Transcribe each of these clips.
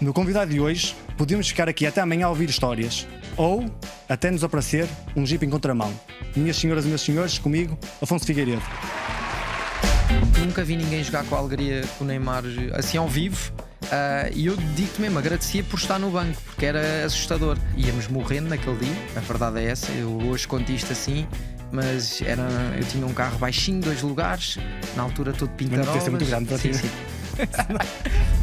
No convidado de hoje, podemos ficar aqui até amanhã a ouvir histórias, ou até nos aparecer um Jeep em contramão. Minhas senhoras e meus senhores, comigo, Afonso Figueiredo. Nunca vi ninguém jogar com a alegria com o Neymar assim ao vivo. E eu digo-te mesmo, agradecia por estar no banco, porque era assustador. Íamos morrendo naquele dia, a verdade é essa. Eu hoje conto isto assim, mas eu tinha um carro baixinho, 2 lugares, na altura todo pintarolas. Mas não muito grande para ti. Sim.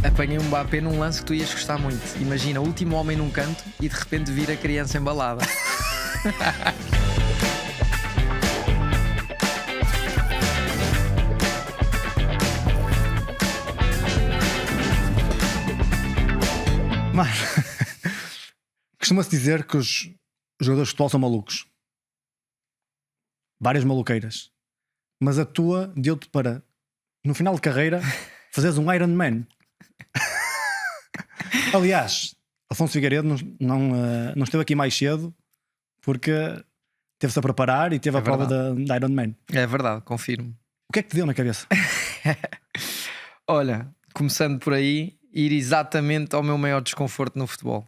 Apanhei um Mbappé num lance que tu ias gostar muito. Imagina, o último homem num canto e de repente vir a criança embalada. Mas costuma-se dizer que os jogadores de futebol são malucos. Várias maluqueiras. Mas a tua deu-te para, no final de carreira, fazeres um Iron Man. Aliás, Afonso Figueiredo não esteve aqui mais cedo porque teve-se a preparar e teve a prova da Iron Man. É verdade, confirmo. O que é que te deu na cabeça? Olha, começando por aí, ir exatamente ao meu maior desconforto no futebol.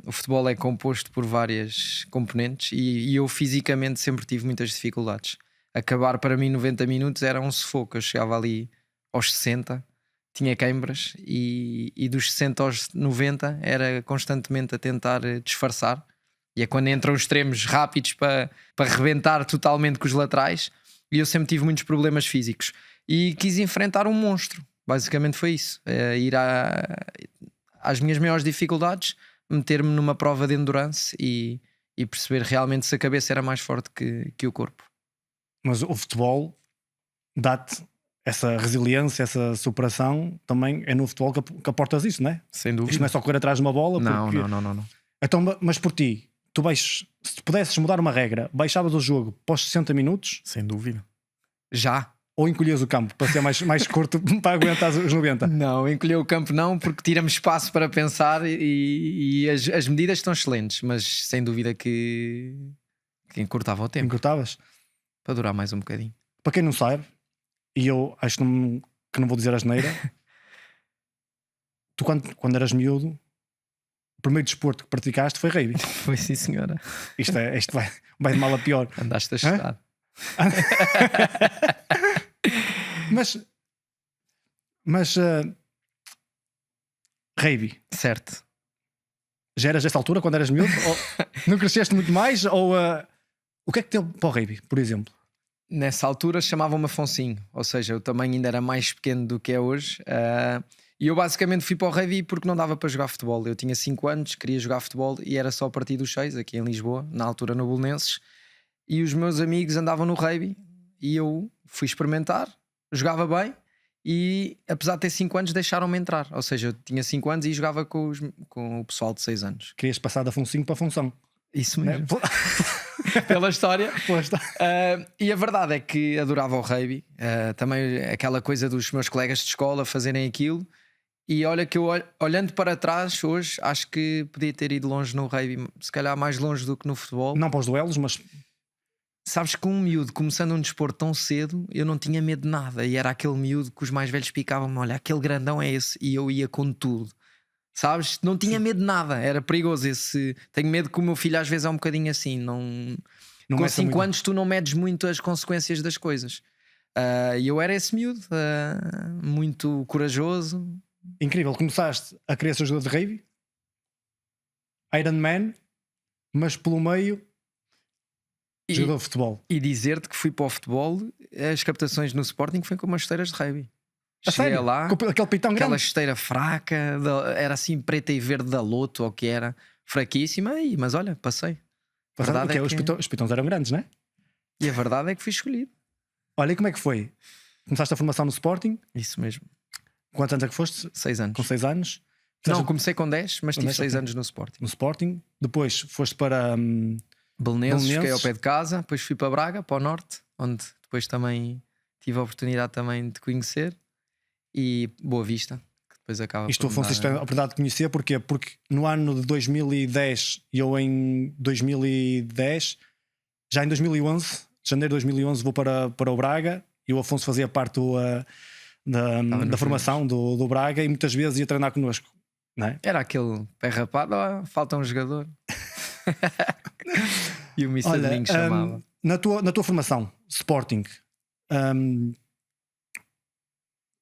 O futebol é composto por várias componentes e eu fisicamente sempre tive muitas dificuldades. Acabar para mim 90 minutos era um sufoco. Eu chegava ali aos 60, tinha queimbras e dos 60 aos 90 era constantemente a tentar disfarçar. E é quando entram os extremos rápidos para rebentar totalmente com os laterais. E eu sempre tive muitos problemas físicos e quis enfrentar um monstro. Basicamente foi isso, ir às minhas maiores dificuldades, meter-me numa prova de endurance e perceber realmente se a cabeça era mais forte que o corpo. Mas o futebol dá-te essa resiliência, essa superação. Também é no futebol que aportas isso, não é? Sem dúvida. Isto não é só correr atrás de uma bola. Não. Então, mas por ti, se tu pudesses mudar uma regra, baixavas o jogo para os 60 minutos? Sem dúvida. Já. Ou encolhias o campo para ser mais curto para aguentar os 90? Não, encolher o campo não, porque tira-me espaço para pensar e as medidas estão excelentes, mas sem dúvida que encurtava o tempo. Encurtavas? Para durar mais um bocadinho. Para quem não sabe, e eu acho que não vou dizer asneira, tu quando eras miúdo, o primeiro desporto que praticaste foi rugby. Foi sim, senhora. Isto vai de mal a pior. Andaste a chutar. Mas rugby, certo. já eras desta altura quando eras miúdo? Ou não cresceste muito mais? Ou o que é que deu para o rugby, por exemplo? Nessa altura chamavam-me Afonsinho, ou seja, eu também ainda era mais pequeno do que é hoje. E eu basicamente fui para o rugby porque não dava para jogar futebol. Eu tinha 5 anos, queria jogar futebol e era só a partir dos 6, aqui em Lisboa, na altura no Belenenses. E os meus amigos andavam no rugby e eu fui experimentar, jogava bem e apesar de ter 5 anos deixaram-me entrar. Ou seja, eu tinha 5 anos e jogava com o pessoal de 6 anos. Querias passar da função para a função. Isso mesmo. Pela história. E a verdade é que adorava o rugby. Também aquela coisa dos meus colegas de escola fazerem aquilo. E olha que eu, olhando para trás hoje, acho que podia ter ido longe no rugby, se calhar mais longe do que no futebol. Não para os duelos, mas... Sabes que um miúdo começando um desporto tão cedo, eu não tinha medo de nada. E era aquele miúdo que os mais velhos picavam-me: olha, aquele grandão é esse. E eu ia com tudo. Sabes? Não tinha medo de nada. Era perigoso esse. Tenho medo que o meu filho às vezes é um bocadinho assim. Não com 5 anos tu não medes muito as consequências das coisas. E eu era esse miúdo, muito corajoso. Incrível. Começaste a querer ser jogador de rugby, Iron Man, mas pelo meio jogador de futebol. E dizer-te que fui para o futebol, as captações no Sporting foi com umas esteiras de rugby. Cheguei lá, com aquele pitão grande, aquela esteira fraca, era assim preta e verde da Loto, ou que era fraquíssima, mas olha, passei. Os pitões eram grandes, não é? E a verdade é que fui escolhido. Olha, e como é que foi? Começaste a formação no Sporting? Isso mesmo. Quantos anos é que foste? 6 anos. Com 6 anos? Não, comecei com 10, mas tive 6 anos no Sporting. No Sporting. Depois foste para Belenenses, fiquei ao pé de casa. Depois fui para Braga, para o Norte, onde depois também tive a oportunidade também de conhecer. E Boa Vista, que depois acaba. Isto Afonso tem a oportunidade de conhecer, porquê? Porque no ano de 2010 e eu em 2010, já em 2011, janeiro de 2011, vou para o Braga e o Afonso fazia parte da formação do Braga e muitas vezes ia treinar connosco. não é? Era aquele pé rapado, falta um jogador. E o Mr. Domingo chamava. Na tua formação, Sporting,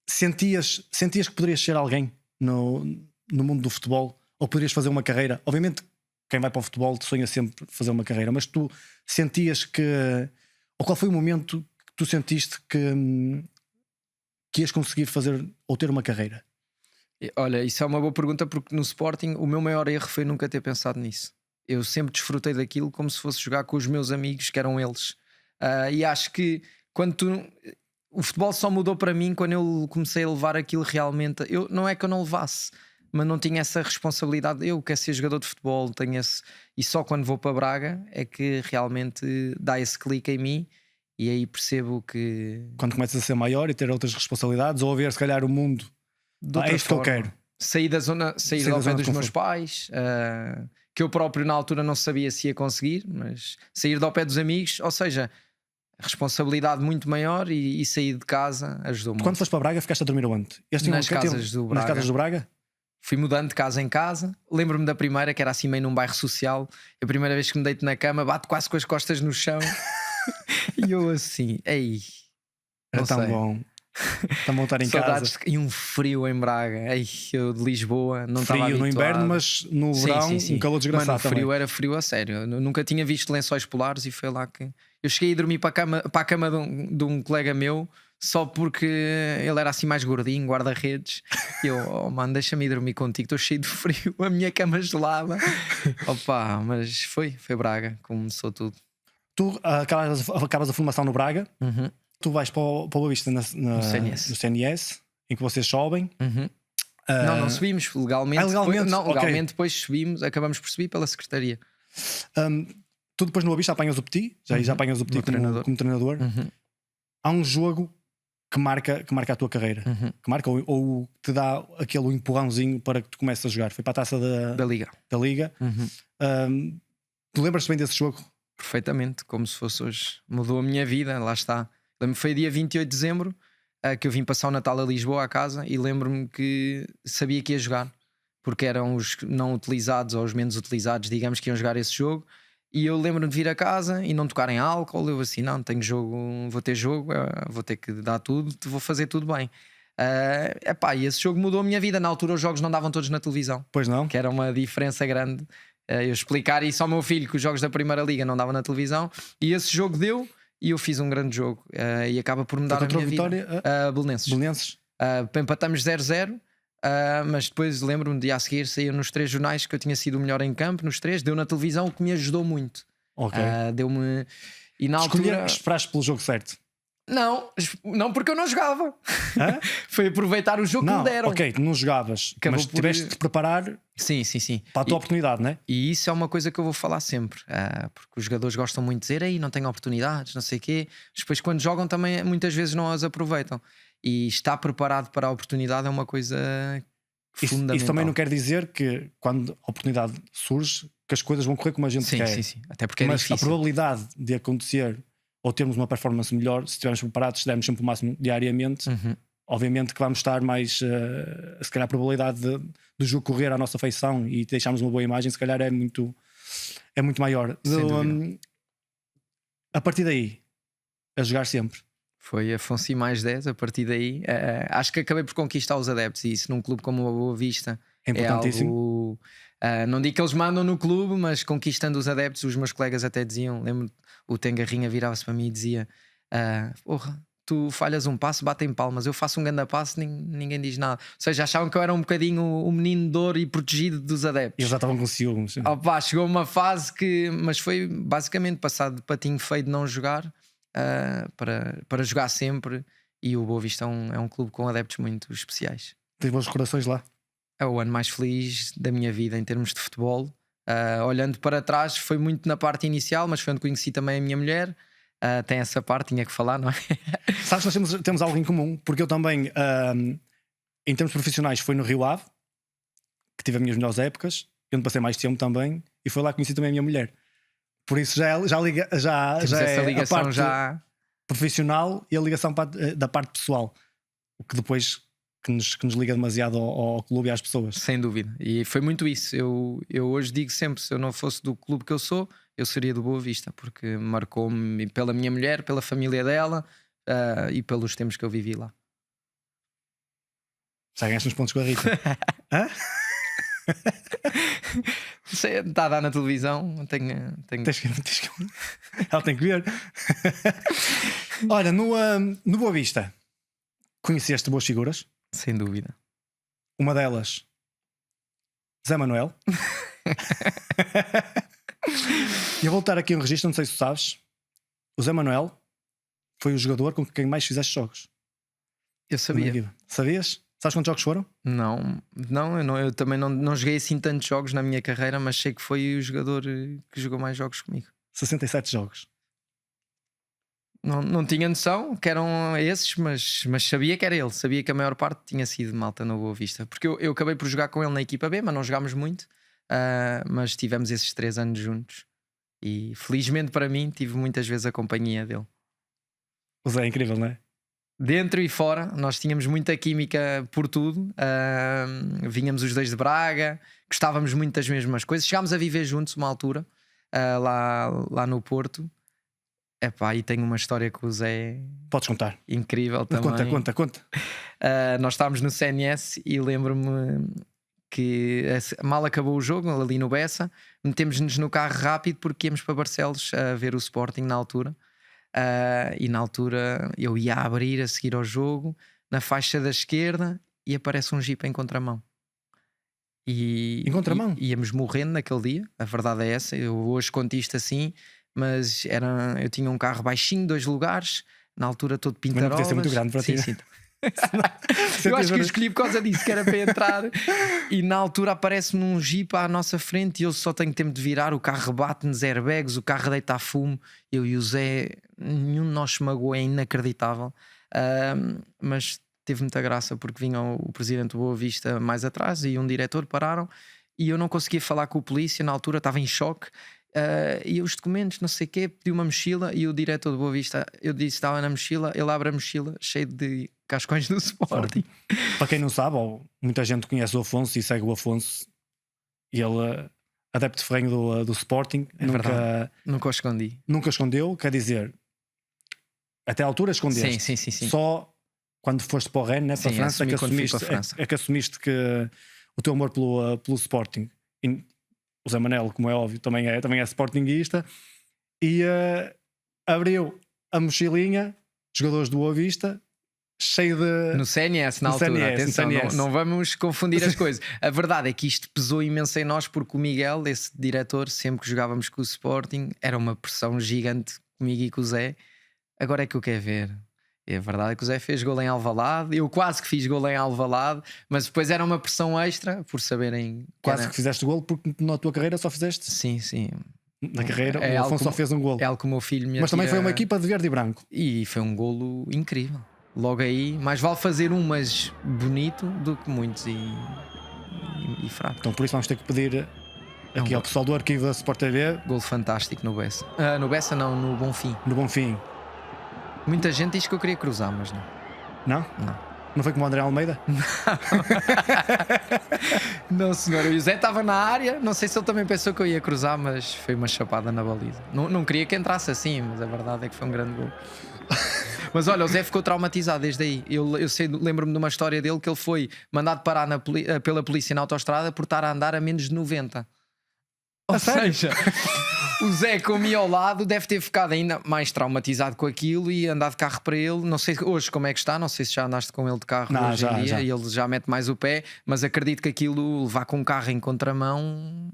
sentias que poderias ser alguém no mundo do futebol? Ou poderias fazer uma carreira? Obviamente, quem vai para o futebol sonha sempre fazer uma carreira, mas tu sentias que... Ou qual foi o momento que tu sentiste que ias conseguir fazer ou ter uma carreira? Olha, isso é uma boa pergunta, porque no Sporting o meu maior erro foi nunca ter pensado nisso. Eu sempre desfrutei daquilo como se fosse jogar com os meus amigos, que eram eles. E acho que o futebol só mudou para mim quando eu comecei a levar aquilo realmente. Não é que eu não levasse, mas não tinha essa responsabilidade. Eu quero ser jogador de futebol, tenho esse... E só quando vou para Braga é que realmente dá esse clique em mim. E aí percebo que... Quando começas a ser maior e ter outras responsabilidades, ou a ver se calhar o mundo... É isto que eu quero. Sair da zona, sair ao pé dos meus pais, que eu próprio na altura não sabia se ia conseguir, mas sair do pé dos amigos, ou seja, responsabilidade muito maior e sair de casa ajudou muito. Quando foste para Braga, ficaste a dormir onde? Nas casas do Braga. Nas casas do Braga? Fui mudando de casa em casa. Lembro-me da primeira, que era assim meio num bairro social. A primeira vez que me deito na cama, bato quase com as costas no chão. E eu assim, ei, era tão bom. Tão bom estar em casa. E um frio em Braga. Ei, eu de Lisboa não estava frio no inverno, mas no verão um calor desgraçado. Mano, o frio era frio a sério. Eu nunca tinha visto lençóis polares e foi lá que eu cheguei a dormir para a cama de um colega meu, só porque ele era assim mais gordinho, guarda-redes. E eu, oh mano, deixa-me ir dormir contigo, estou cheio de frio, a minha cama gelada. Opa, mas foi Braga, começou tudo. Tu acabas a formação no Braga. Tu vais para o Boa Vista no CNS, em que vocês sobem. Não subimos legalmente. Legalmente depois subimos, acabamos por subir pela secretaria. Tu depois no Boa Vista apanhas o Petit, já apanhas o Petit como treinador. Há um jogo que marca a tua carreira, que marca ou te dá aquele empurrãozinho para que tu comeces a jogar. Foi para a taça da Liga. Tu lembras-te bem desse jogo? Perfeitamente, como se fosse hoje. Mudou a minha vida, lá está. Lembro-me, foi dia 28 de dezembro que eu vim passar o Natal a Lisboa, à casa, e lembro-me que sabia que ia jogar, porque eram os não utilizados ou os menos utilizados, digamos, que iam jogar esse jogo. E eu lembro-me de vir a casa e não tocar em álcool. Eu assim, não, tenho jogo, vou ter jogo, vou ter que dar tudo, vou fazer tudo bem. E esse jogo mudou a minha vida. Na altura os jogos não davam todos na televisão. Pois não? Que era uma diferença grande. Eu explicar isso ao meu filho, que os jogos da Primeira Liga não davam na televisão, e esse jogo deu. E eu fiz um grande jogo e acaba por mudar a minha Vitória, vida. Belenenses. Empatamos 0-0, mas depois lembro-me, dia a seguir saiu nos 3 jornais que eu tinha sido o melhor em campo, nos 3, deu na televisão, o que me ajudou muito. Deu-me... E na altura... Esperaste pelo jogo certo? Não, porque eu não jogava. Foi aproveitar o jogo que me deram. Ok, tu não jogavas, mas tiveste de te preparar sim. para a tua oportunidade, não é? E isso é uma coisa que eu vou falar sempre, porque os jogadores gostam muito de dizer aí não tenho oportunidades, não sei o quê. Depois quando jogam também muitas vezes não as aproveitam. E estar preparado para a oportunidade é uma coisa fundamental. Isso também não quer dizer que quando a oportunidade surge que as coisas vão correr como a gente quer. Sim. Até porque mas difícil. A probabilidade de acontecer ou termos uma performance melhor, se estivermos preparados, se dermos sempre o máximo diariamente, obviamente que vamos estar mais se calhar a probabilidade do jogo correr à nossa feição e deixarmos uma boa imagem, se calhar é muito maior. A partir daí, a jogar sempre. Foi Afonso e mais 10. A partir daí acho que acabei por conquistar os adeptos, e isso num clube como a Boa Vista é importantíssimo. Algo, não digo que eles mandam no clube, mas conquistando os adeptos. Os meus colegas até diziam, lembro, o Tengarrinha virava-se para mim e dizia: porra, tu falhas um passo, batem palmas, eu faço um grande passo, ninguém diz nada. Ou seja, achavam que eu era um bocadinho o menino de ouro e protegido dos adeptos. Eles já estavam com ciúmes. Chegou uma fase mas foi basicamente passado de patinho feio de não jogar para jogar sempre. E o Boa Vista é um clube com adeptos muito especiais. Tens bons corações lá? É o ano mais feliz da minha vida em termos de futebol. Olhando para trás, foi muito na parte inicial, mas foi onde conheci também a minha mulher. Tem essa parte, tinha que falar, não é? Sabes, nós temos algo em comum, porque eu também, em termos profissionais, foi no Rio Ave que tive as minhas melhores épocas, onde passei mais tempo também, e foi lá que conheci também a minha mulher. Por isso já é ligação a parte profissional e a ligação da parte pessoal, o que depois que nos liga demasiado ao clube e às pessoas. Sem dúvida. E foi muito isso. Eu hoje digo sempre: se eu não fosse do clube que eu sou, eu seria do Boa Vista, porque marcou-me pela minha mulher, pela família dela e pelos tempos que eu vivi lá. Já ganhaste uns pontos com a Rita. Hã? Está a dar na televisão. Tenho... Tens que... Ela tem que ver. Olha, no Boa Vista, conheceste boas figuras? Sem dúvida. Uma delas, Zé Manuel. E eu vou voltar aqui um registro, não sei se tu sabes. O Zé Manuel foi o jogador com quem mais fizeste jogos. Eu sabia. Sabias? Sabes quantos jogos foram? Não, eu também não joguei assim tantos jogos na minha carreira, mas sei que foi o jogador que jogou mais jogos comigo. 67 jogos. Não tinha noção que eram esses, mas sabia que era ele. Sabia que a maior parte tinha sido malta no Boa Vista. Porque eu acabei por jogar com ele na equipa B, mas não jogámos muito. Mas tivemos esses 3 anos juntos. E felizmente para mim tive muitas vezes a companhia dele. O Zé é incrível, não é? Dentro e fora, nós tínhamos muita química por tudo. Vínhamos os dois de Braga, gostávamos muito das mesmas coisas. Chegámos a viver juntos uma altura, lá no Porto. Epá, e tenho uma história com o Zé. Podes contar. Incrível também. Conta. Nós estávamos no CNS e lembro-me que mal acabou o jogo ali no Bessa, metemos-nos no carro rápido porque íamos para Barcelos a ver o Sporting na altura. E na altura eu ia abrir a seguir ao jogo na faixa da esquerda e aparece um jeep em contramão. Em contramão? Íamos morrendo naquele dia, a verdade é essa. Eu hoje conto isto assim, mas eu tinha um carro baixinho, 2 lugares, na altura todo pintarolas. Mas não podia ser muito grande para ti. Sim. Eu acho que eu escolhi por causa disso, que era para entrar. E na altura aparece-me um jeep à nossa frente e eu só tenho tempo de virar. O carro rebate-nos airbags, o carro deita a fumo. Eu e o Zé, nenhum de nós se magoou, é inacreditável. Mas teve muita graça porque vinha o presidente do Boa Vista mais atrás e um diretor pararam e eu não conseguia falar com o polícia. Na altura estava em choque. E os documentos, não sei o quê, pediu uma mochila e o diretor do Boa Vista, eu disse estava na mochila, ele abre a mochila cheio de cascões do Sporting. Para quem não sabe, muita gente conhece o Afonso e segue o Afonso, e ele, adepto ferrenho do Sporting, nunca o escondi. Nunca escondeu, quer dizer, até à altura escondeste. Sim. Só quando foste para o Rennes, né, para a França, que assumiste que o teu amor pelo Sporting. E o Zé Manel, como é óbvio, também é sportinguista, e abriu a mochilinha, jogadores do Boa Vista, cheio de... No CNS, na altura, CNS, atenção, não vamos confundir as coisas. A verdade é que isto pesou imenso em nós, porque o Miguel, esse diretor, sempre que jogávamos com o Sporting, era uma pressão gigante comigo e com o Zé. Agora é que eu quero ver. É verdade que o Zé fez gol em Alvalade, eu quase que fiz gol em Alvalade, mas depois era uma pressão extra por saberem. Quase que fizeste gol, porque na tua carreira só fizeste? Sim. Na carreira, o Afonso só fez um gol. É algo que o meu filho me Mas também foi uma equipa de verde e branco. E foi um golo incrível. Logo aí, mais vale fazer um, mas bonito, do que muitos e fraco. Então por isso vamos ter que pedir aqui ao pessoal do arquivo da Sport TV. Golo fantástico no Bessa. No Bessa não, no Bonfim. No Bonfim. Muita gente diz que eu queria cruzar, mas não. Não? Não foi como o André Almeida? Não, senhor. O José estava na área. Não sei se ele também pensou que eu ia cruzar, mas foi uma chapada na baliza. Não queria que entrasse assim, mas a verdade é que foi um grande gol. Mas olha, o Zé ficou traumatizado desde aí. Lembro-me de uma história dele que ele foi mandado parar pela polícia na autoestrada por estar a andar a menos de 90. Ou seja, o Zé, como ia ao lado, deve ter ficado ainda mais traumatizado com aquilo e andar de carro para ele. Não sei hoje como é que está, não sei se já andaste com ele de carro hoje em dia já. E ele já mete mais o pé, mas acredito que aquilo, levar com um carro em contramão,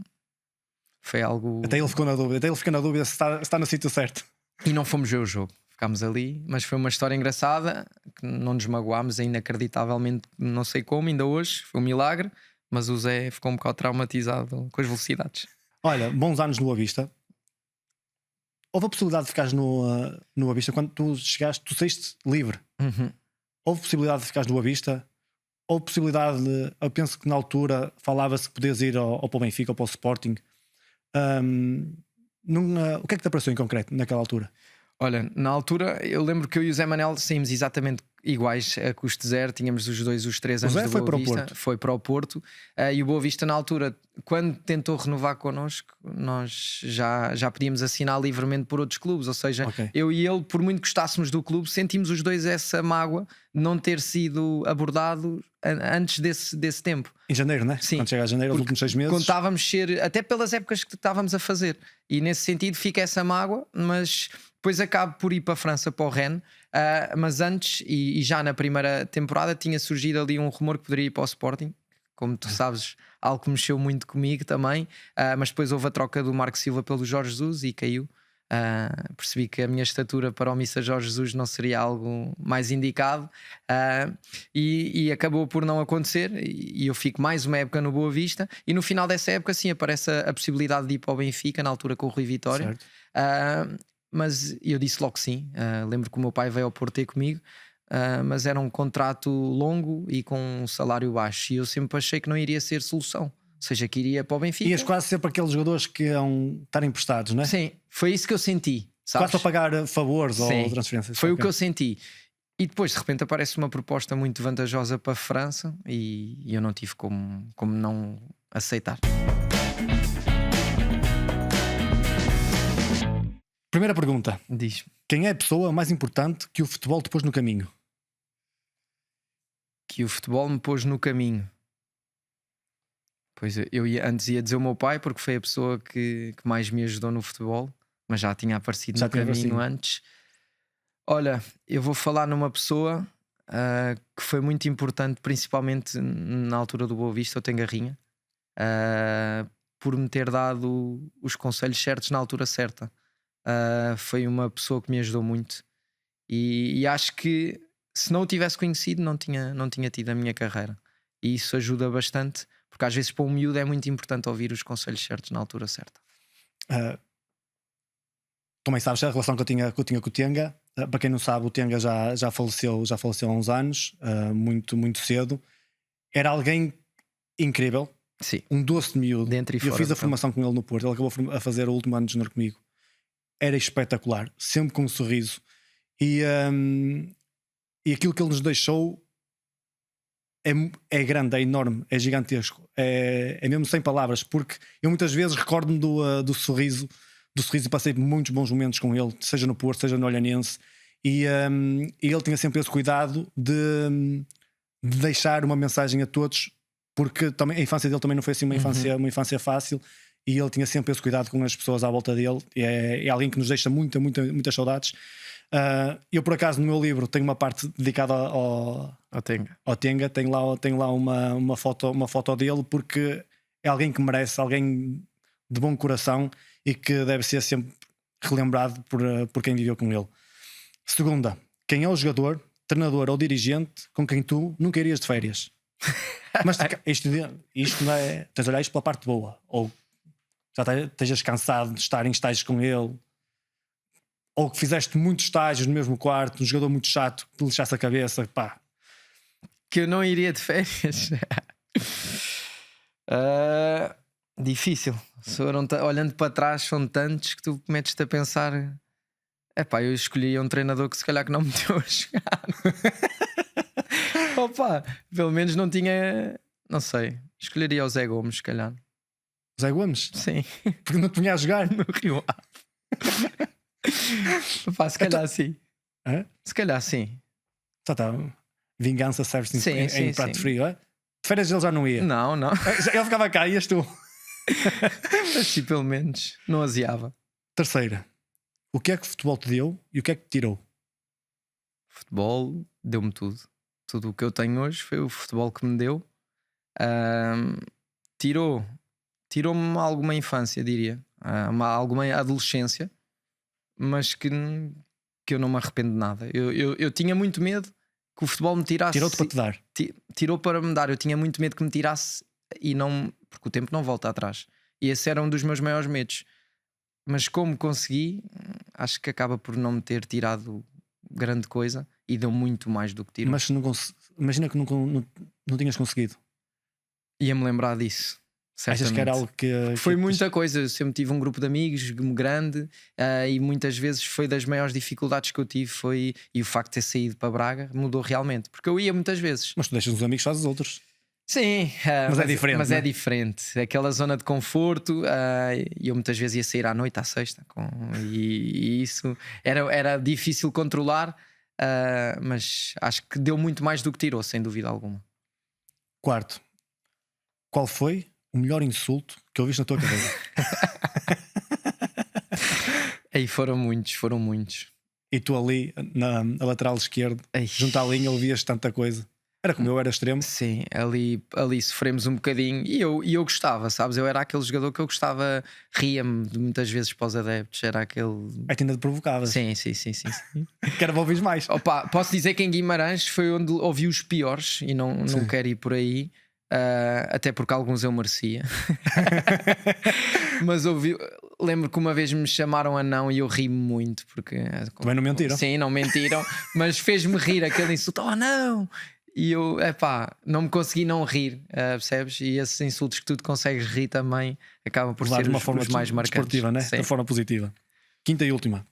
foi algo. Até ele ficou na dúvida se está no sítio certo. E não fomos ver o jogo, ficámos ali, mas foi uma história engraçada que não nos magoámos, inacreditavelmente, não sei como, ainda hoje, foi um milagre, mas o Zé ficou um bocado traumatizado com as velocidades. Olha, bons anos no Boa Vista. Houve a possibilidade de ficares no Boa Vista quando tu chegaste, tu saíste livre. Uhum. Houve possibilidade de ficares no Boa Vista? Houve possibilidade de, eu penso que na altura falava-se que podias ir ou para o Benfica ou para o Sporting. O que é que te apareceu em concreto naquela altura? Olha, na altura eu lembro que eu e o Zé Manel saímos exatamente iguais, a custo zero. Tínhamos os 3 O anos Zé do foi Boa para o Vista, Porto. foi para o Porto. E o Boa Vista, na altura, quando tentou renovar connosco, nós já podíamos assinar livremente por outros clubes. Ou seja, Ok. eu e ele, por muito que gostássemos do clube, sentimos os dois essa mágoa de não ter sido abordado antes desse tempo. Em janeiro, né? Sim, Quando chega a janeiro, os últimos 6 meses. Contávamos ser, até pelas épocas que estávamos a fazer, e nesse sentido fica essa mágoa, mas depois acabo por ir para a França, para o Rennes. Mas antes, e já na primeira temporada, tinha surgido ali um rumor que poderia ir para o Sporting, como tu sabes, algo que mexeu muito comigo também. Mas depois houve a troca do Marco Silva pelo Jorge Jesus e caiu. Percebi que a minha estatura para o Missa Jorge Jesus não seria algo mais indicado, e acabou por não acontecer. E eu fico mais uma época no Boa Vista. E no final dessa época, sim, aparece a possibilidade de ir para o Benfica, na altura com o Rui Vitória. Certo. Mas eu disse logo que sim. Lembro que o meu pai veio ao Porto ter comigo, mas era um contrato longo e com um salário baixo. E eu sempre achei que não iria ser solução. Ou seja, que iria para o Benfica. Ias quase sempre aqueles jogadores que iam estar emprestados, não é? Sim, foi isso que eu senti. Sabes? Quase para pagar favores Sim, ou transferências. foi o Ok. que eu senti. E depois de repente aparece uma proposta muito vantajosa para a França e eu não tive como não aceitar. Primeira pergunta: Diz-me quem é a pessoa mais importante que o futebol te pôs no caminho? que o futebol me pôs no caminho. Pois antes ia dizer o meu pai, porque foi a pessoa que mais me ajudou no futebol, mas já tinha aparecido Já no tinha caminho aparecido. antes. Olha, eu vou falar numa pessoa que foi muito importante, principalmente na altura do Boa Vista, o Tengarrinha, por me ter dado os conselhos certos na altura certa. Foi uma pessoa que me ajudou muito e acho que se não o tivesse conhecido não tinha tido a minha carreira, e isso ajuda bastante, porque às vezes para um miúdo é muito importante ouvir os conselhos certos na altura certa. Ah, também sabes a relação que eu tinha com o Tenga. Para quem não sabe, o Tenga já faleceu há uns anos, muito, muito cedo. Era alguém incrível, Sim, um doce de miúdo. dentro e Eu fora fiz do a formação com ele no Porto. Ele acabou a fazer o último ano de junior comigo. Era espetacular, sempre com um sorriso. E aquilo que ele nos deixou é grande, é enorme, é gigantesco. É mesmo sem palavras, porque eu muitas vezes recordo-me do sorriso e passei muitos bons momentos com ele, seja no Porto, seja no Olhanense. E ele tinha sempre esse cuidado de deixar uma mensagem a todos, porque também a infância dele também não foi assim uma infância fácil, e ele tinha sempre esse cuidado com as pessoas à volta dele. É alguém que nos deixa muitas saudades. Eu, por acaso, no meu livro tenho uma parte dedicada ao Tenga. Tenho lá uma foto dele, porque é alguém que merece, alguém de bom coração e que deve ser sempre relembrado por quem viveu com ele. Segunda: quem é o jogador, treinador ou dirigente com quem tu nunca irias de férias? Mas isto não é. Tens de olhar isto pela parte boa, ou já estejas cansado de estar em estágios com ele, ou que fizeste muitos estágios no mesmo quarto, um jogador muito chato que te lixasse a cabeça, pá. Que eu não iria de férias. Difícil. Olhando para trás, são tantos que tu metes-te a pensar. Epá, eu escolhi um treinador que se calhar que não me deu a jogar. Opa, pelo menos não tinha. Não sei. Escolheria o Zé Gomes, se calhar. Zé Gomes? Sim, Porque não te punha a jogar. no Rio Ave. Opa, se calhar sim. Hã? Se calhar sim. Tá. Vingança serve-se Sim, em sim, prato sim. frio, é? De férias ele já não ia. Não. Ele ficava cá, ias tu. Mas sim, pelo menos não aziava. Terceira: o que é que o futebol te deu e o que é que te tirou? Futebol deu-me tudo. Tudo o que eu tenho hoje foi o futebol que me deu. Tirou-me alguma infância, diria. Alguma adolescência, mas que eu não me arrependo de nada. Eu tinha muito medo que o futebol me tirasse. Tirou-te para te dar. Tirou para me dar. Eu tinha muito medo que me tirasse e não, porque o tempo não volta atrás. E esse era um dos meus maiores medos. Mas como consegui, acho que acaba por não me ter tirado grande coisa e deu muito mais do que tirou. Mas imagina que não tinhas conseguido. Ia-me lembrar disso. Achas que era algo que Foi muita coisa. Eu sempre tive um grupo de amigos grande, e muitas vezes foi das maiores dificuldades que eu tive. E o facto de ter saído para Braga mudou realmente, porque eu ia muitas vezes. Mas tu deixas os amigos, fazes os outros. Sim, Mas é diferente, mas não é? é diferente. Aquela zona de conforto. E eu muitas vezes ia sair à noite, à sexta, e isso era difícil controlar, mas acho que deu muito mais do que tirou, sem dúvida alguma. Quarto, qual foi o melhor insulto que ouviste na tua carreira? Aí foram muitos. E tu ali na lateral esquerda, Ei. junto à linha, ouvias tanta coisa. Era como eu era extremo. Sim, ali sofremos um bocadinho e eu gostava, sabes? Eu era aquele jogador que eu gostava, ria-me muitas vezes para os adeptos, era aquele. Aí tu ainda te provocavas. Sim. Que era para ouvir mais. Opa, posso dizer que em Guimarães foi onde ouvi os piores e não quero ir por aí, até porque alguns eu merecia. Mas lembro que uma vez me chamaram anão e eu ri-me muito porque Também não mentiram. Sim, não mentiram, mas fez-me rir aquele insulto, oh não! E eu, não me consegui não rir, percebes? E esses insultos que tu te consegues rir também acabam por ser de uma os forma mais marcantes. desportiva, né? Sim. De forma positiva. Quinta e última.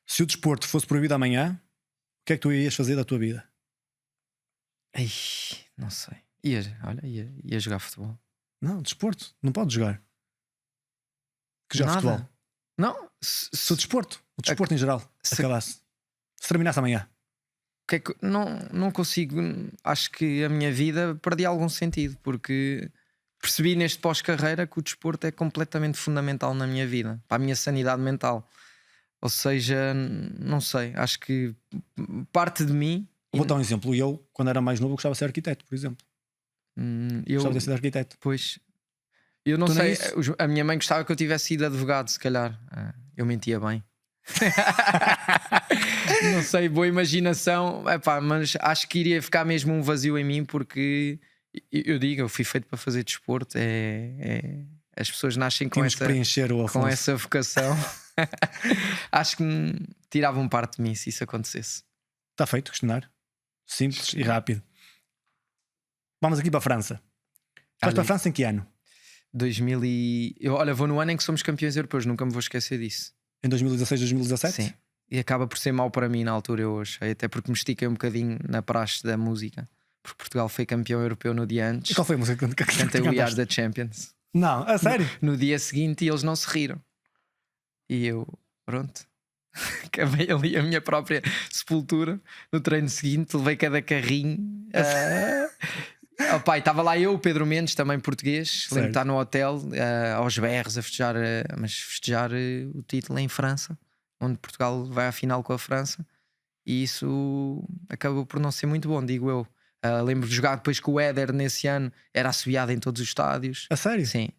Se o desporto fosse proibido amanhã, o que é que tu ias fazer da tua vida? Ai, não sei. Ia jogar futebol. Não, desporto. Não podes jogar. Que jogar Nada. futebol. Não, Se o desporto em geral, acabasse. Se terminasse amanhã. não consigo. Acho que a minha vida perdi algum sentido, porque percebi neste pós-carreira que o desporto é completamente fundamental na minha vida, para a minha sanidade mental. Ou seja, não sei, acho que parte de mim. Vou dar um exemplo. Eu, quando era mais novo, gostava de ser arquiteto, por exemplo. Gostava de ser arquiteto. Pois, eu não Tu nem sei. isso? A minha mãe gostava que eu tivesse sido advogado, se calhar. Eu mentia bem. Não sei, boa imaginação. Mas acho que iria ficar mesmo um vazio em mim, porque eu fui feito para fazer desporto. As pessoas nascem com Tínhamos que preencher o Afonso. essa vocação. Acho que tiravam parte de mim se isso acontecesse. Está feito, questionário. Simples e rápido. Vamos aqui para a França. Vais para a França em que ano? 2000 olha, vou no ano em que somos campeões europeus, nunca me vou esquecer disso. Em 2016, 2017? Sim. E acaba por ser mau para mim na altura, eu achei. Até porque me estiquei um bocadinho na praxe da música. Porque Portugal foi campeão europeu no dia antes. E qual foi a música que Cantei We Are cantaste? the Champions. Não, a sério? No dia seguinte eles não se riram. E eu, pronto. Acabei ali a minha própria sepultura. No treino seguinte levei cada carrinho. Pai, estava lá eu, o Pedro Mendes, também português. Lembro de estar no hotel, aos berros, a festejar, o título em França, onde Portugal vai à final com a França. E isso acabou por não ser muito bom, digo eu. Lembro de jogar depois com o Éder nesse ano, era assobiado em todos os estádios. A sério? Sim.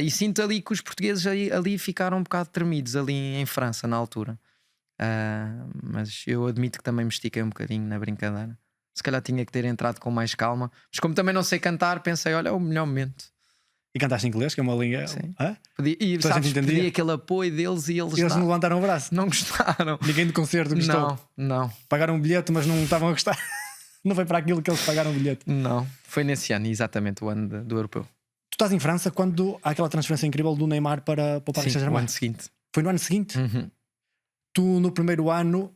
E sinto ali que os portugueses ali ficaram um bocado tremidos ali em França na altura. Mas eu admito que também me estiquei um bocadinho na brincadeira. Se calhar tinha que ter entrado com mais calma. Mas como também não sei cantar, pensei, olha, é o melhor momento. E cantaste em inglês, que é uma língua. Sim. Toda a Sabes, gente entendia? pedi aquele apoio deles e eles não levantaram o braço. não gostaram. Ninguém do concerto gostou. Não. Pagaram um bilhete, mas não estavam a gostar. Não foi para aquilo que eles pagaram o bilhete. Não. Foi nesse ano, exatamente, o ano do europeu. Tu estás em França quando há aquela transferência incrível do Neymar para o Paris Sim, o Saint-Germain. ano seguinte. Foi no ano seguinte? Uhum. Tu no primeiro ano,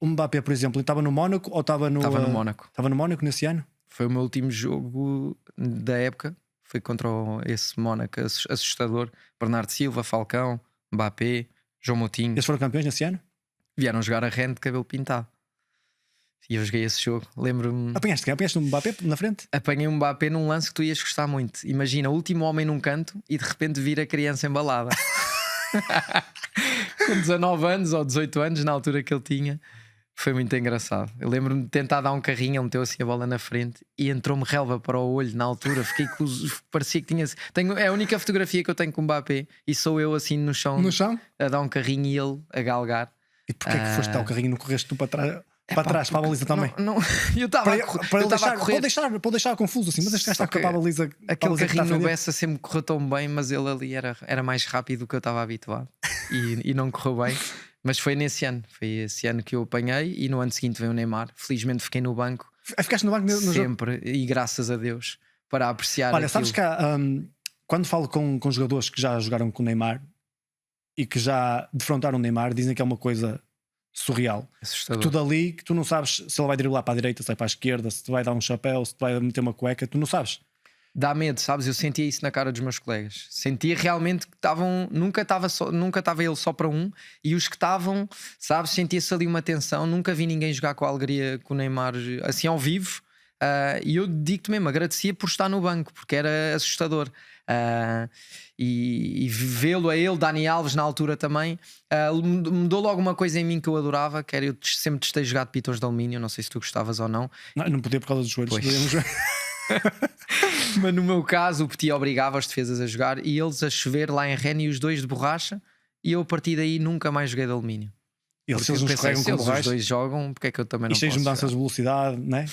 o Mbappé, por exemplo, estava no Mónaco ou estava no. Estava no Mónaco. Estava no Mónaco nesse ano? Foi o meu último jogo da época. Foi contra esse Mónaco assustador. Bernardo Silva, Falcão, Mbappé, João Moutinho. Eles foram campeões nesse ano? Vieram jogar a rende de cabelo pintado. E eu joguei esse jogo. Lembro-me. Apanhaste um Mbappé na frente? Apanhei um Mbappé num lance que tu ias gostar muito. Imagina, o último homem num canto e de repente vir a criança embalada. Com 19 anos ou 18 anos, na altura que ele tinha. Foi muito engraçado. Eu lembro-me de tentar dar um carrinho, ele meteu assim a bola na frente e entrou-me relva para o olho na altura. Fiquei com parecia que tinha. É a única fotografia que eu tenho com o Mbappé e sou eu assim no chão a dar um carrinho e ele a galgar. E porquê é que foste dar o carrinho e não correste tu para trás? Para trás, para a baliza também. Eu estava a correr. Pode deixar confuso assim, mas este gajo está para a baliza. Aquele carrinho no Bessa sempre correu tão bem, mas ele ali era mais rápido do que eu estava habituado e não correu bem. Mas foi nesse ano, foi esse ano que eu apanhei. E no ano seguinte veio o Neymar. Felizmente fiquei no banco. Ficaste no banco no sempre, e graças a Deus, para apreciar Olha, aquilo. sabes que quando falo com jogadores que já jogaram com o Neymar e que já defrontaram o Neymar, dizem que é uma coisa surreal. Assustador. Tu dali, que tu não sabes se ele vai driblar para a direita, se vai para a esquerda, se te vai dar um chapéu, se te vai meter uma cueca, tu não sabes. Dá medo, sabes? Eu sentia isso na cara dos meus colegas. Sentia realmente que estavam. Nunca estava ele só para um, e os que estavam, sabes? Sentia-se ali uma tensão. Nunca vi ninguém jogar com a alegria com o Neymar assim ao vivo. E eu digo-te mesmo, agradecia por estar no banco, porque era assustador. E vê-lo a ele, Dani Alves, na altura também, mudou logo uma coisa em mim que eu adorava, que era eu sempre testei jogar de pitões de alumínio. Não sei se tu gostavas ou não. Não podia por causa dos joelhos. Mas no meu caso, o Petit obrigava os defesas a jogar e eles a chover lá em Rennes e os dois de borracha. E eu a partir daí nunca mais joguei de alumínio. Eles, Porque eles eu não pensei, escorregam se com eles os borracha dois jogam, porque é que eu também não e cheios de posso mudanças de jogar? velocidade, né?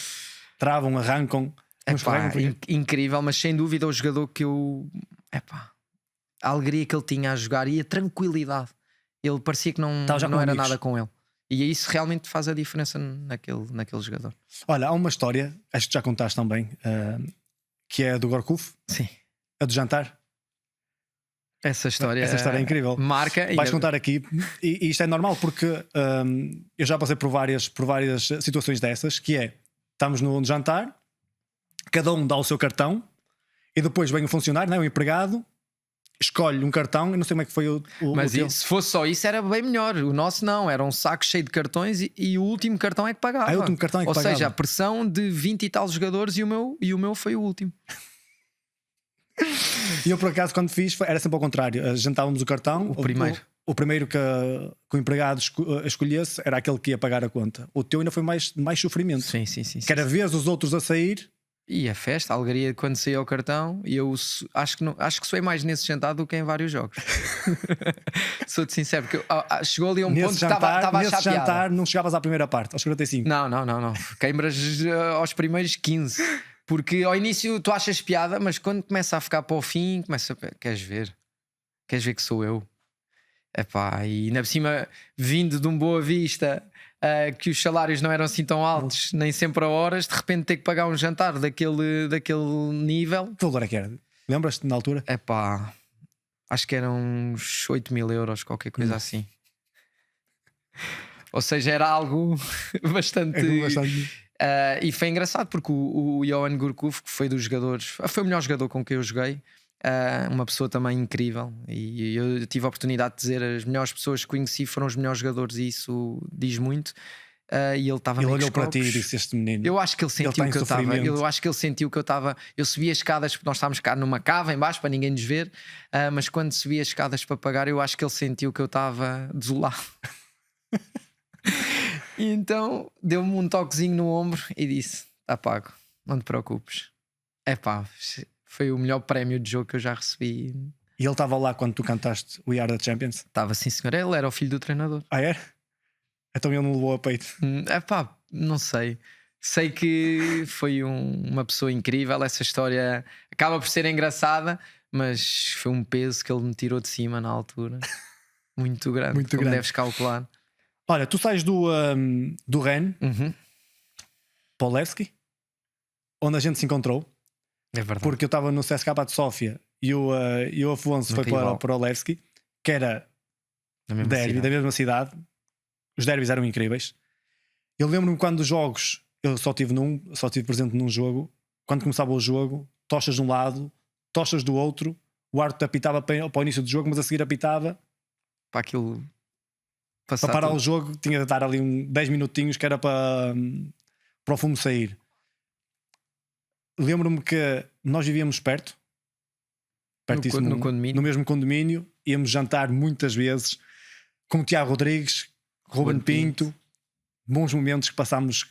Travam, arrancam. Não escorregam Epá, porque- incrível, mas sem dúvida o jogador que eu... Epá, a alegria que ele tinha a jogar e a tranquilidade. Ele parecia que não, Tava já não com era amigos. nada com ele. E isso realmente faz a diferença naquele jogador. Olha, há uma história, acho que já contaste também, que é a do Gorkuf, Sim. a do jantar. Essa história É incrível. marca. Vais ainda- contar aqui, e isto é normal porque eu já passei por várias situações dessas, que é, estamos no jantar, cada um dá o seu cartão e depois vem o funcionário, né, o empregado, escolhe um cartão. Eu não sei como é que foi o Mas teu. se fosse só isso era bem melhor. O nosso não, era um saco cheio de cartões e o último cartão é que pagava. Ah, o último cartão é que Ou pagava. seja, a pressão de 20 e tal jogadores e o meu foi o último. E eu, por acaso, quando fiz, era sempre ao contrário. Jantávamos o cartão. O primeiro. O primeiro que o empregado escolhesse era aquele que ia pagar a conta. O teu ainda foi mais sofrimento. Sim. Que era ver os outros a sair. E a festa, a alegria quando saía o cartão. E eu acho que soei mais nesse jantar do que em vários jogos. Sou-te sincero, porque chegou ali a um ponto que estava a Nesse chateada. jantar não chegavas à primeira parte, aos 45. Não. Queimbras aos primeiros 15. Porque ao início tu achas piada, mas quando começa a ficar para o fim, começa a... Queres ver que sou eu? Epá, e ainda por cima, vindo de um Boa Vista, que os salários não eram assim tão altos, nem sempre a horas, de repente ter que pagar um jantar daquele nível. Que valor é que era? Lembras-te na altura? Epá, acho que eram uns 8.000 euros, qualquer coisa assim. Ou seja, era algo bastante... e foi engraçado porque o Johan Gourcuff, que foi dos jogadores, foi o melhor jogador com quem eu joguei, uma pessoa também incrível, e eu tive a oportunidade de dizer as melhores pessoas que conheci foram os melhores jogadores, e isso diz muito. E ele estava Ele meio olhou com os para ti e copos. disse: este menino. Eu acho que ele sentiu está em que eu estava. sofrimento. Eu acho que ele sentiu que eu estava. Eu subia as escadas, porque nós estávamos cá numa cava em baixo para ninguém nos ver. Mas quando subia as escadas para pagar, eu acho que ele sentiu que eu estava desolado. E então deu-me um toquezinho no ombro e disse: está pago, não te preocupes. Epá, foi o melhor prémio de jogo que eu já recebi. E ele estava lá quando tu cantaste We Are the Champions? Estava, sim senhor, ele era o filho do treinador. Ah, é? Então ele não levou a peito. Epá, não sei. Sei que foi uma pessoa incrível. Essa história acaba por ser engraçada, mas foi um peso que ele me tirou de cima na altura. Muito grande, Muito como grande. deves calcular. Olha, tu sais do Rennes Uhum. para o Levski, onde a gente se encontrou, É verdade. porque eu estava no CSKA de Sófia e o Afonso No foi rival. para o Levski, que era Na mesma derby, cidade. da mesma cidade. Os derbys eram incríveis. Eu lembro-me quando os jogos, eu só tive presente num jogo. Quando começava o jogo, tochas de um lado, tochas do outro, o árbitro apitava para o início do jogo, mas a seguir apitava Para aquilo para passar parar tudo. o jogo. Tinha de dar ali 10 minutinhos que era para o fumo sair. Lembro-me que nós vivíamos pertíssimo, no condomínio. no mesmo condomínio. Íamos jantar muitas vezes com o Tiago Rodrigues, Ruben Pinto. Bons momentos que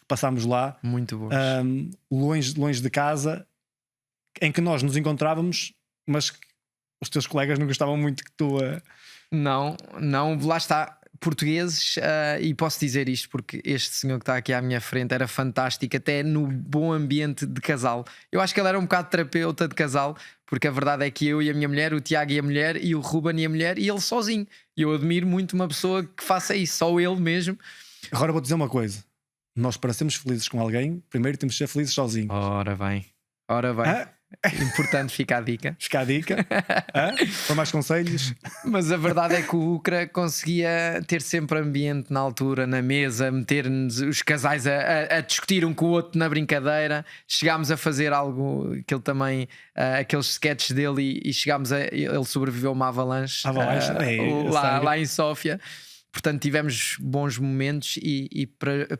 passámos lá, Muito bons. longe de casa, em que nós nos encontrávamos, mas que os teus colegas não gostavam muito que tu. Não, lá está. Portugueses, e posso dizer isto porque este senhor que está aqui à minha frente era fantástico, até no bom ambiente de casal. Eu acho que ele era um bocado terapeuta de casal, porque a verdade é que eu e a minha mulher, o Tiago e a mulher, e o Ruben e a mulher, e ele sozinho. E eu admiro muito uma pessoa que faça isso, só ele mesmo. Agora vou dizer uma coisa: nós, para sermos felizes com alguém, primeiro temos de ser felizes sozinhos. Ora bem. Ah, Importante, fica a dica. Fica a dica. Para mais conselhos. Mas a verdade é que o UCRA conseguia ter sempre ambiente na altura, na mesa, meter-nos os casais a discutir um com o outro na brincadeira. Chegámos a fazer algo que ele também, aqueles sketches dele, e chegámos a. Ele sobreviveu a uma avalanche, lá em Sófia. Portanto, tivemos bons momentos, e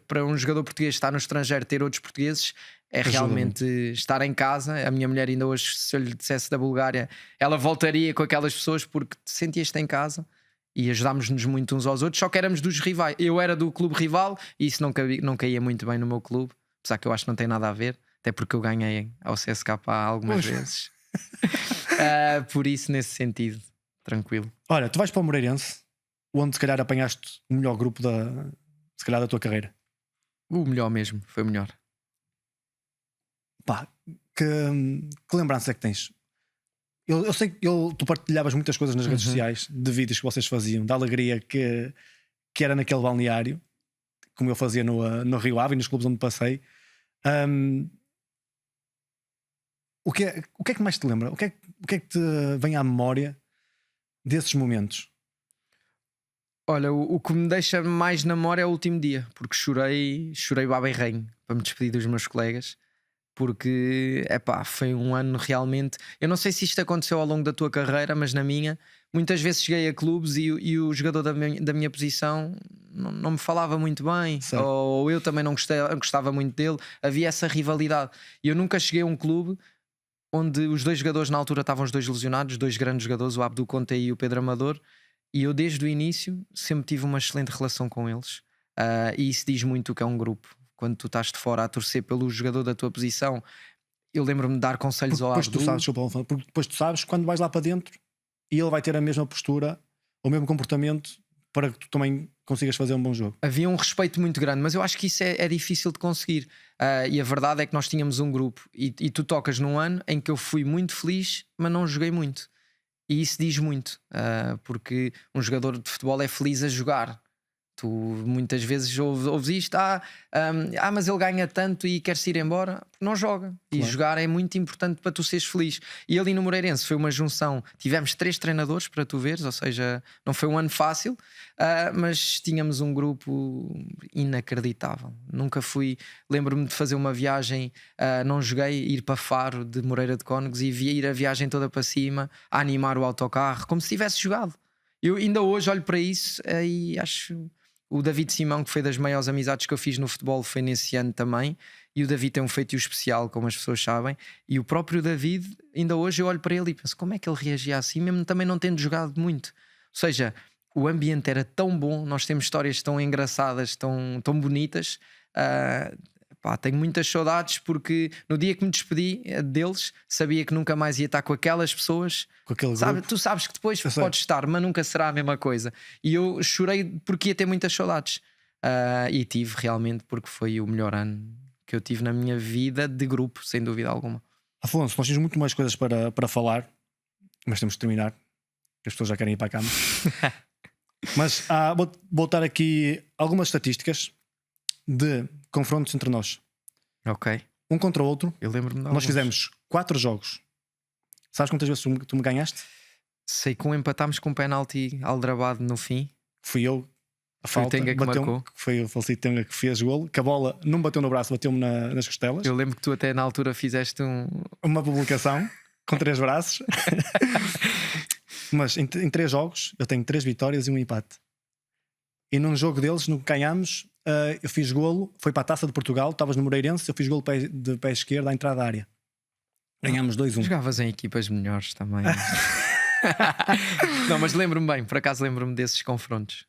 para um jogador português estar no estrangeiro, ter outros portugueses, é realmente estar em casa. A minha mulher, ainda hoje, se eu lhe dissesse da Bulgária, ela voltaria com aquelas pessoas, porque sentias-te em casa e ajudámos-nos muito uns aos outros. Só que éramos dos rivais. Eu era do clube rival e isso não caía muito bem no meu clube, apesar que eu acho que não tem nada a ver, até porque eu ganhei ao CSKA algumas vezes. Por isso, nesse sentido, tranquilo. Olha, tu vais para o Moreirense, onde se calhar apanhaste o melhor grupo se calhar da tua carreira. O melhor mesmo, foi o melhor. Pá, que lembrança é que tens? Eu sei que tu partilhavas muitas coisas nas redes sociais, de vídeos que vocês faziam, da alegria que era naquele balneário, como eu fazia no Rio Ave e nos clubes onde passei. O que é que mais te lembra? O que é que te vem à memória desses momentos? Olha, o que me deixa mais na memória é o último dia, porque chorei baba e rainho para me despedir dos meus colegas. Porque foi um ano realmente. Eu não sei se isto aconteceu ao longo da tua carreira, mas na minha, muitas vezes cheguei a clubes e o jogador da minha posição não me falava muito bem, ou eu também não gostava muito dele. Havia essa rivalidade. E eu nunca cheguei a um clube onde os dois jogadores, na altura, estavam os dois lesionados, dois grandes jogadores, o Abdul Conte e o Pedro Amador, e eu desde o início sempre tive uma excelente relação com eles. E isso diz muito o que é um grupo. Quando tu estás de fora a torcer pelo jogador da tua posição, eu lembro-me de dar conselhos ao Abdul. Porque depois tu sabes quando vais lá para dentro e ele vai ter a mesma postura, o mesmo comportamento, para que tu também consigas fazer um bom jogo. Havia um respeito muito grande, mas eu acho que isso é difícil de conseguir. E a verdade é que nós tínhamos um grupo, e tu tocas num ano em que eu fui muito feliz, mas não joguei muito. E isso diz muito, porque um jogador de futebol é feliz a jogar. Tu muitas vezes ouves isto, mas ele ganha tanto e quer-se ir embora. Não joga. E jogar é muito importante para tu seres feliz. E ali no Moreirense foi uma junção. Tivemos 3 treinadores, para tu veres, ou seja, não foi um ano fácil, mas tínhamos um grupo inacreditável. Nunca fui. Lembro-me de fazer uma viagem, não joguei, ir para Faro de Moreira de Cónegos e ir a viagem toda para cima, a animar o autocarro, como se tivesse jogado. Eu ainda hoje olho para isso e acho. O David Simão, que foi das maiores amizades que eu fiz no futebol, foi nesse ano também. E o David tem um feitio especial, como as pessoas sabem. E o próprio David, ainda hoje eu olho para ele e penso, como é que ele reagia assim, mesmo também não tendo jogado muito? Ou seja, o ambiente era tão bom, nós temos histórias tão engraçadas, tão bonitas. Tenho muitas saudades, porque no dia que me despedi deles, sabia que nunca mais ia estar com aquelas pessoas. Com aquele Tu sabes que depois podes estar, mas nunca será a mesma coisa. E eu chorei porque ia ter muitas saudades. E tive realmente, porque foi o melhor ano que eu tive na minha vida de grupo, sem dúvida alguma. Afonso, nós temos muito mais coisas para falar, mas temos de terminar, que as pessoas já querem ir para a cama. Mas vou botar aqui algumas estatísticas de confrontos entre nós. Ok. Um contra o outro. Eu lembro-me de nós fizemos 4 jogos. Sabes quantas vezes tu me ganhaste? Sei que empatámos com um penalti aldrabado no fim. Fui eu. A falta. Foi o Tenga que marcou. Foi o falecido Tenga que fez o golo. Que a bola não bateu no braço, bateu-me nas costelas. Eu lembro que tu até na altura fizeste uma publicação com 3 braços. Mas em 3 jogos eu tenho 3 vitórias e um empate. E num jogo deles, no que ganhámos, eu fiz golo, foi para a Taça de Portugal, estavas no Moreirense, eu fiz golo de pé esquerdo à entrada da área. Ganhámos 2-1. Jogavas em equipas melhores também. Não, mas lembro-me bem, por acaso lembro-me desses confrontos.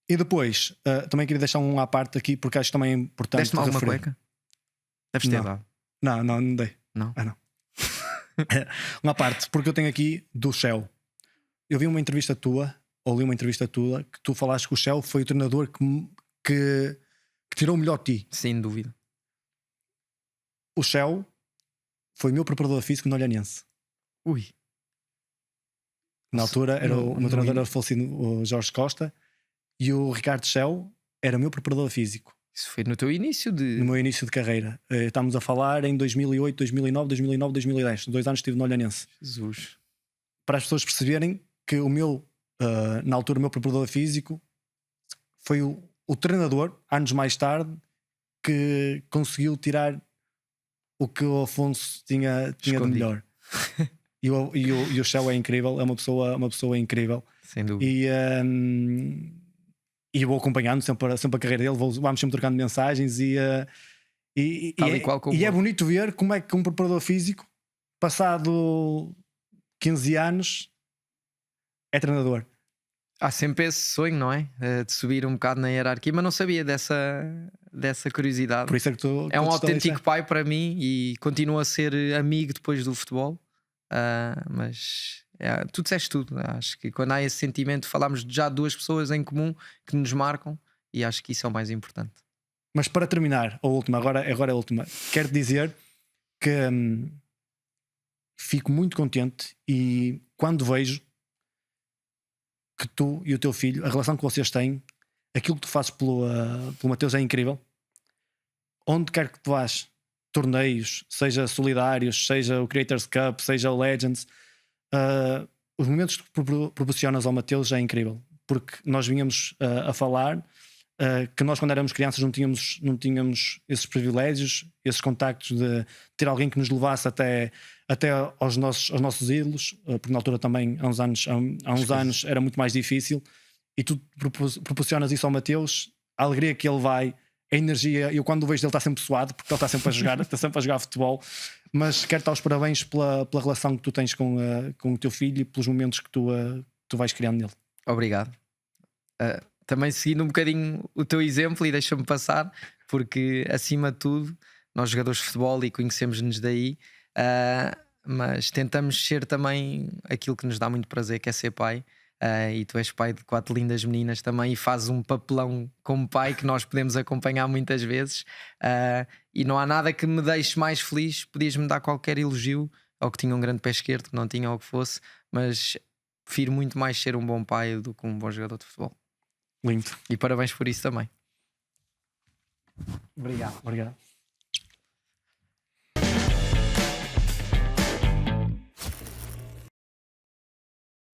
E depois, também queria deixar um à parte aqui, porque acho que também é importante. Deste-me alguma cueca? Deves ter dado. Não dei. Não? Não. Uma parte, porque eu tenho aqui do Shell. Eu vi uma entrevista tua, ou li uma entrevista tua, que tu falaste que o Shell foi o treinador que tirou o melhor de ti. Sem dúvida. O Shell foi meu preparador físico no Olhanense. Ui. Na altura era o meu treinador, era o falecido o Jorge Costa, e o Ricardo Shell era meu preparador físico. Isso foi no teu início de. no meu início de carreira. Estamos a falar em 2008, 2009, 2009, 2010. 2 anos estive no Olhanense. Jesus. Para as pessoas perceberem que na altura, o meu preparador físico foi o treinador, anos mais tarde, que conseguiu tirar o que o Afonso tinha de Escondido. melhor. E o Chão é incrível, é uma pessoa incrível. Sem dúvida. E eu vou acompanhando sempre a carreira dele, vamos sempre trocando mensagens e é bonito ver como é que um preparador físico, passado 15 anos, é treinador. Há sempre esse sonho, não é? De subir um bocado na hierarquia, mas não sabia dessa curiosidade. Por isso é que é um autêntico pai para mim e continua a ser amigo depois do futebol. Mas tu disseste tudo. Acho que quando há esse sentimento, falamos de já 2 pessoas em comum que nos marcam e acho que isso é o mais importante. Mas para terminar, agora é a última, quero dizer que fico muito contente e quando vejo que tu e o teu filho, a relação que vocês têm, aquilo que tu fazes pelo Mateus é incrível. Onde quer que tu vás, torneios, seja solidários, seja o Creators Cup, seja o Legends, os momentos que proporcionas ao Mateus é incrível, porque nós vínhamos a falar que nós, quando éramos crianças, não tínhamos esses privilégios, esses contactos de ter alguém que nos levasse até aos nossos ídolos, porque na altura também, há uns anos era muito mais difícil, e tu proporcionas isso ao Mateus, a alegria que ele vai, a energia. Eu quando o vejo, ele está sempre suado, porque ele está sempre a jogar, está sempre a jogar futebol. Mas quero dar os parabéns pela relação que tu tens com o teu filho e pelos momentos que tu vais criando nele. Obrigado. Também seguindo um bocadinho o teu exemplo, e deixa-me passar, porque acima de tudo nós jogadores de futebol e conhecemos-nos daí, mas tentamos ser também aquilo que nos dá muito prazer, que é ser pai. E tu és pai de 4 lindas meninas também e fazes um papelão como pai que nós podemos acompanhar muitas vezes, e não há nada que me deixe mais feliz. Podias-me dar qualquer elogio, ou que tinha um grande pé esquerdo, que não tinha, ou que fosse, mas prefiro muito mais ser um bom pai do que um bom jogador de futebol. Lindo. E parabéns por isso também. Obrigado.